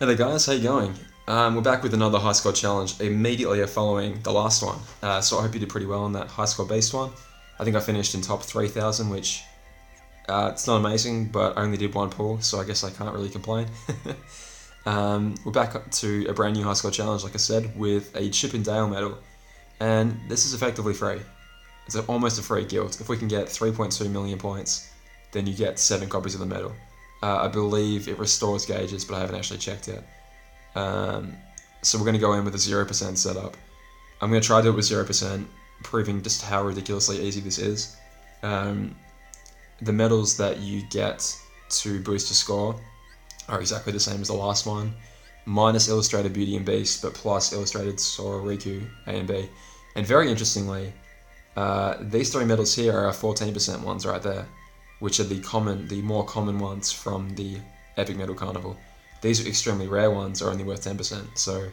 Hey there guys, how you going? We're back with another high score challenge immediately following the last one. So I hope you did pretty well on that high score based one. I think I finished in top 3,000, which it's not amazing, but I only did one pull, so I guess I can't really complain. We're back up to a brand new high score challenge, like I said, with a Chip and Dale medal. And this is effectively free. It's almost a free guild. If we can get 3.2 million points, then you get 7 copies of the medal. I believe it restores gauges, but I haven't actually checked yet. So we're going to go in with a 0% setup. I'm going to try to do it with 0%, proving just how ridiculously easy this is. The medals that you get to boost your score are exactly the same as the last one, minus Illustrated Beauty and Beast, but plus Illustrated Sora, Riku, A and B. And very interestingly, these 3 medals here are 14% ones right there, which are the more common ones from the Epic Medal Carnival. These extremely rare ones are only worth 10%, so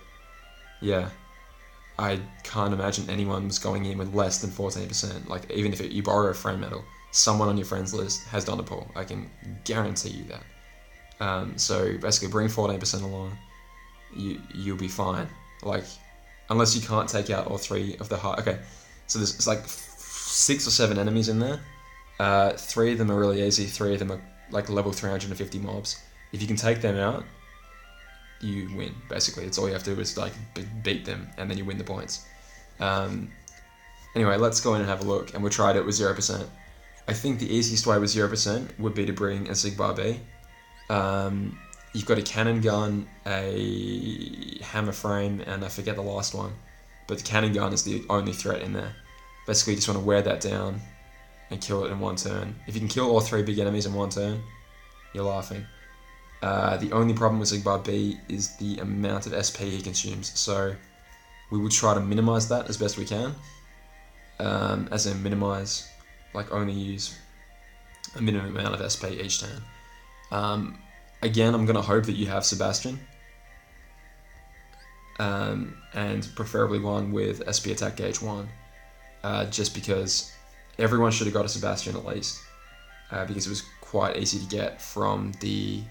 yeah, I can't imagine anyone was going in with less than 14%. Like, even if you borrow a friend medal, someone on your friends list has done a pull. I can guarantee you that. So basically, bring 14% along, you'll be fine. Like, unless you can't take out all 3 of the high. Okay, so there's like 6 or 7 enemies in there. 3 of them are really easy. 3 of them are like level 350 mobs. If you can take them out, you win. Basically, it's all you have to do is like beat them, and then you win the points. Anyway, let's go in and have a look, and we'll try it with 0%. I think the easiest way with 0% would be to bring a Sigbar B. You've got a cannon gun, a hammer frame, and I forget the last one, but the cannon gun is the only threat in there. Basically, you just want to wear that down and kill it in one turn. If you can kill all 3 big enemies in one turn, you're laughing. The only problem with Sigbar B is the amount of SP he consumes, so we will try to minimize that as best we can. As in minimize, like only use a minimum amount of SP each turn. Again, I'm going to hope that you have Sebastian, and preferably one with SP attack gauge 1, just because everyone should have got a Sebastian at least, because it was quite easy to get from it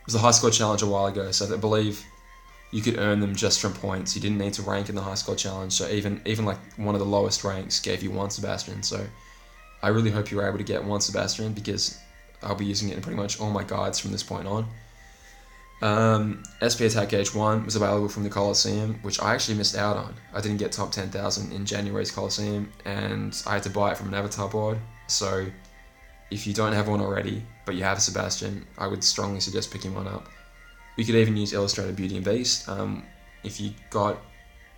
was a high score challenge a while ago, so I believe you could earn them just from points. You didn't need to rank in the high score challenge, so even like one of the lowest ranks gave you 1 Sebastian. So I really hope you were able to get 1 Sebastian, because I'll be using it in pretty much all my guides from this point on. SP attack gauge 1 was available from the Coliseum, which I actually missed out on. I didn't get top 10,000 in January's Coliseum, and I had to buy it from an avatar board. So if you don't have one already, but you have a Sebastian, I would strongly suggest picking one up. You could even use Illustrated Beauty and Beast. If you got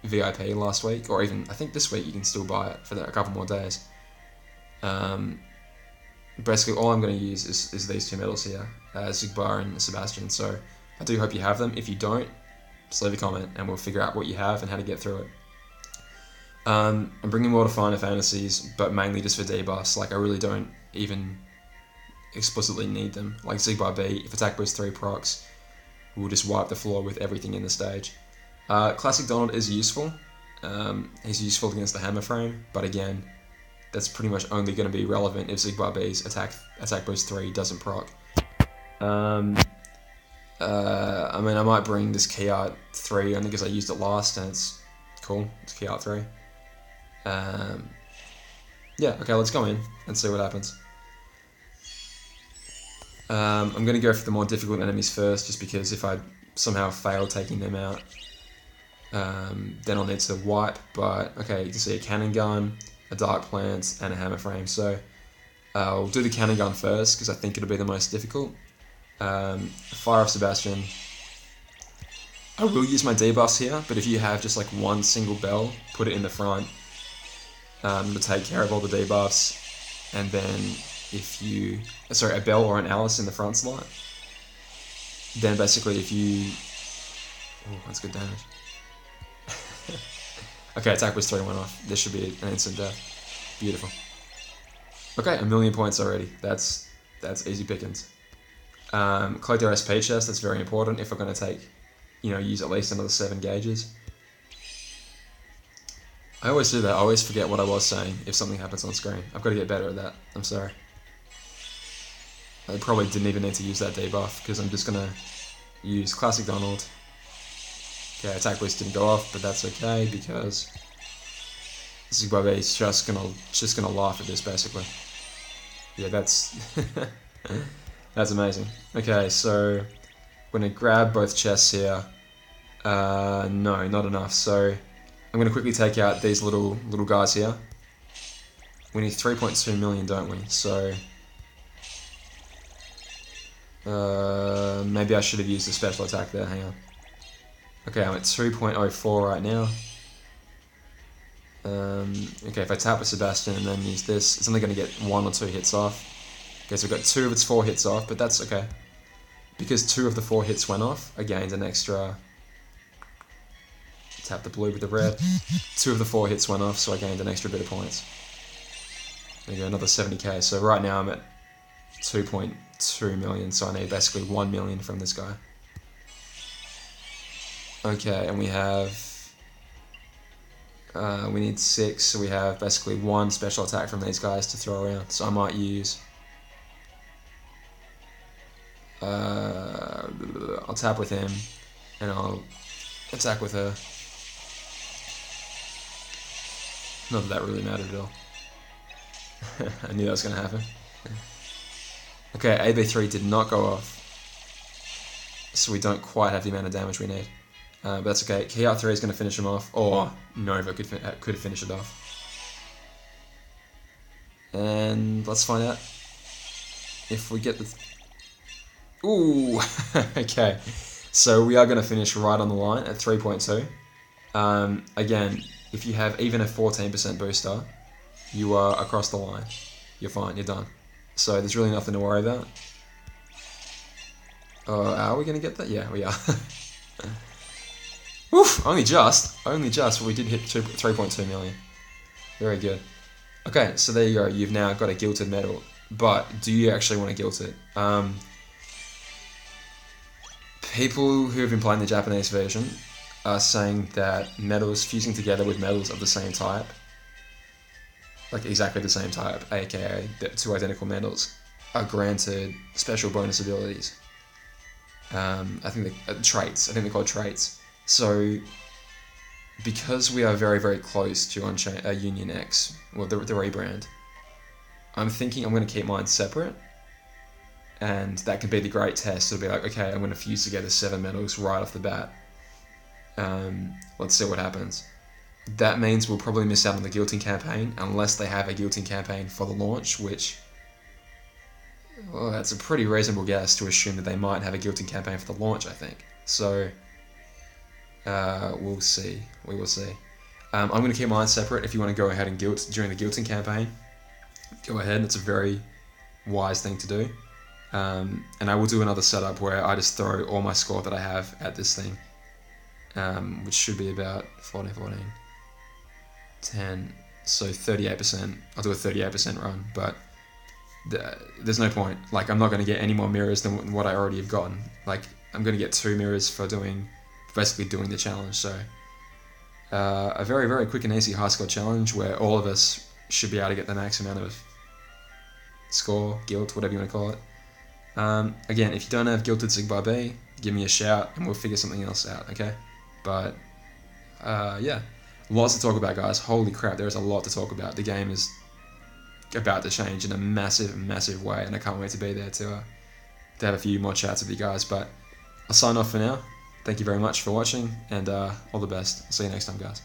VIP last week, or even I think this week, you can still buy it for a couple more days. Basically, all I'm going to use is these 2 medals here, Sigbar and Sebastian. So I do hope you have them. If you don't, just leave a comment and we'll figure out what you have and how to get through it. I'm bringing more to Final Fantasies, but mainly just for debuffs. Like, I really don't even explicitly need them. Like Sigbar B, if attack boost 3 procs, we'll just wipe the floor with everything in the stage. Classic Donald is useful. He's useful against the hammer frame, but again, that's pretty much only going to be relevant if Sigbar B's attack boost 3 doesn't proc. I mean, I might bring this key art 3 only because I used it last and it's cool. It's key art 3. Yeah, okay, let's go in and see what happens. I'm going to go for the more difficult enemies first, just because if I somehow fail taking them out, then I'll need to wipe. But okay, you can see a cannon gun, a dark plant, and a hammer frame. So I'll do the cannon gun first, because I think it'll be the most difficult. Fire off Sebastian. I will use my debuffs here, but if you have just like one single bell, put it in the front to take care of all the debuffs, and then if you, a bell or an Alice in the front slot, then basically if you, oh, that's good damage. Okay, attack was 3 went off. This should be an instant death. Beautiful. Okay, 1,000,000 points already. That's easy pickings. Collect our SP chest. That's very important if we're going to take, use at least another 7 gauges. I always do that. I always forget what I was saying if something happens on screen. I've got to get better at that. I'm sorry. I probably didn't even need to use that debuff, because I'm just going to use Classic Donald. Okay, attack boost didn't go off, but that's okay because Zigbabe is just gonna laugh at this basically. Yeah, that's that's amazing. Okay, so I'm gonna grab both chests here. No, not enough. So I'm gonna quickly take out these little guys here. We need 3.2 million, don't we? So maybe I should have used the special attack there. Hang on. Okay, I'm at 2.04 right now. Okay, if I tap with Sebastian and then use this, it's only going to get 1 or 2 hits off. Okay, so we've got 2 of its 4 hits off, but that's okay. Because 2 of the 4 hits went off, I gained an extra... Tap the blue with the red. 2 of the 4 hits went off, so I gained an extra bit of points. There you go, another 70k. So right now I'm at 2.2 million, so I need basically 1 million from this guy. Okay, and we have... we need 6, so we have basically 1 special attack from these guys to throw around. So I might use... I'll tap with him, and I'll attack with her. Not that really mattered at all. I knew that was going to happen. Okay, AB3 did not go off, so we don't quite have the amount of damage we need. But that's okay. KHUx is going to finish him off, or Nova could finish it off. And let's find out if we get the... Ooh! Okay, so we are going to finish right on the line at 3.2. Again, if you have even a 14% booster, you are across the line. You're fine, you're done. So there's really nothing to worry about. Are we going to get that? Yeah, we are. Oof, only just, but we did hit 3.2 million. Very good. Okay, so there you go. You've now got a gilted medal. But do you actually want to gilt it? People who have been playing the Japanese version are saying that medals fusing together with medals of the same type, like exactly the same type, aka the 2 identical medals, are granted special bonus abilities. I think traits. I think they're called traits. So, because we are very, very close to Union X, well, the rebrand, I'm thinking I'm going to keep mine separate, and that can be the great test. It'll be like, okay, I'm going to fuse together 7 medals right off the bat. Let's see what happens. That means we'll probably miss out on the guilting campaign, unless they have a guilting campaign for the launch, which... well, that's a pretty reasonable guess to assume that they might have a guilting campaign for the launch, I think. So... we'll see. We will see. I'm going to keep mine separate. If you want to go ahead and guilt during the guilting campaign, go ahead. It's a very wise thing to do. And I will do another setup where I just throw all my score that I have at this thing, which should be about 14, 10, so 38%. I'll do a 38% run, but there's no point. Like, I'm not going to get any more mirrors than what I already have gotten. Like, I'm going to get 2 mirrors for basically doing the challenge. So a very, very quick and easy high score challenge where all of us should be able to get the max amount of score, guilt, whatever you want to call it. Again, if you don't have Gilted Zigbabe, give me a shout and we'll figure something else out, okay? But yeah, lots to talk about, guys. Holy crap, there is a lot to talk about. The game is about to change in a massive, massive way, and I can't wait to be there to have a few more chats with you guys. But I'll sign off for now. Thank you very much for watching, and all the best. I'll see you next time, guys.